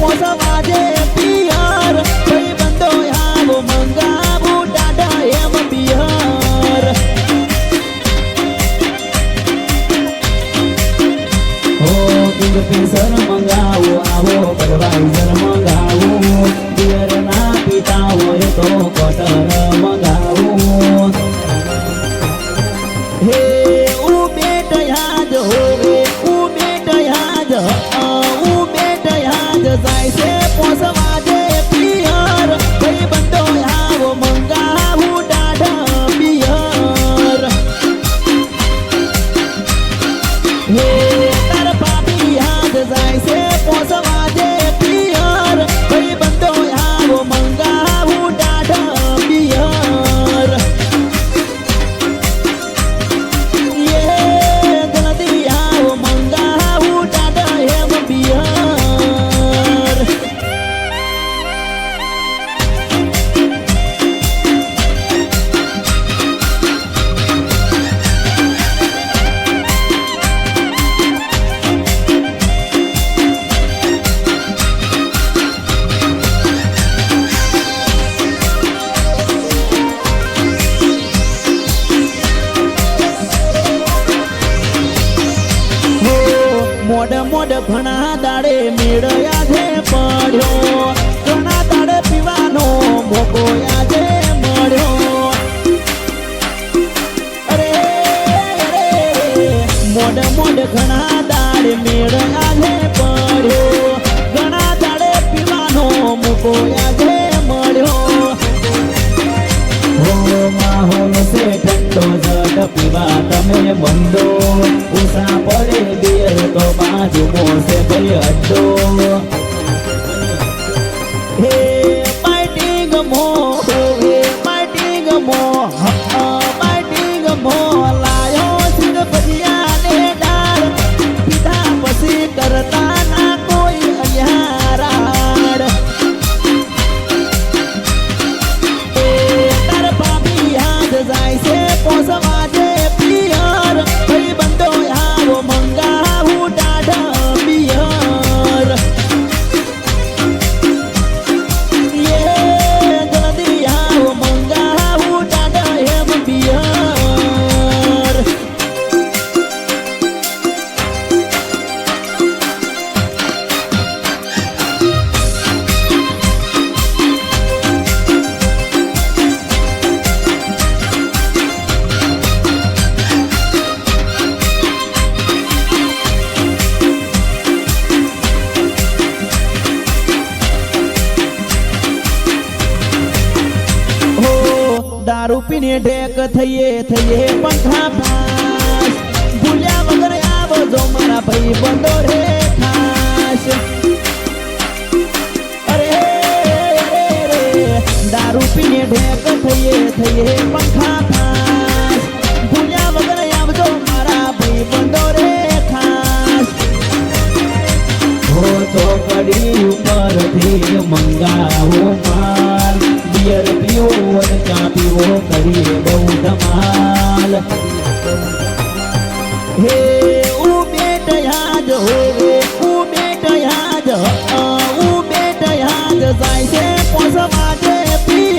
પોસવાજે પિયર ભાઈ બંધો આવો મંગાવું ટાટા એમ પિયર હો કિંગફિશર મંગાવો આવો બડવાઇઝર મંગાવો પિયર ના પીતા હોય તો કોટર મંગાવો હે ઉબેટ યાદ હોવે ઉબેટ યાદ ઉબેટ યાદ જાય છે પોસવાજે પિયર ભાઈ બંધો આવો મંગાવું ટાઢા પિયર હે તાર પાપી યાદ જાય છે પોસવાજે પિયર ભાઈ બંધો આવો મંગાવું ટાઢા પિયર જલ્દી આવો મંગાવું ટાટા એમ પિયર મોડ મોડ ઘણા દાડે મેળયા છે પડ્યો ઘણા દાડે પીવાનો મોકો આજે મળ્યો અરે મોડ મોડ ઘણા દાડે મેળયા છે પડ્યો ઘણા દાડે પીવાનો મોકો આજે મળ્યો હો માહોલ સે ઠંડો જટ પીવા તમે બંધો ઉષા પડે બેર તો બાજુ મોસે ભાઈ અડ્ડો હે પાઇટિંગ મો હે પાઇટિંગ મો પાઇટિંગ મો લાયો સિંગ ભજીયા ને દાળ પીધા પછી કરતા ના કોઈ અયારાડ એ તાર ભાભી યાદ જાય છે પોસવાજે પિયર ભાઈ બંધો આવો મંગાવું ટાઢા પિયર જલ્દી આવો મંગાવું ટાઢા એમ પિયર દારૂ પીને ઢેક થઈએ થઈએ પંખા પાસ ભૂલ્યા વગર આવજો મારા ભાઈ બંધો રે ખાસ અરે દારૂ પીને ઢેક થઈએ થઈએ પંખા પાસ ભૂલ્યા વગર આવજો મારા ભાઈ બંધો રે ખાસ હો ચોકડી ઉપરથી મંગાવો માલ બિયર પીવો અને ચા પીવો કરીએ બહુ ધમાલ હે ઉબેટ યાદ હોવે ઉબેટ યાદ જાય છે પોસવાજે પિયર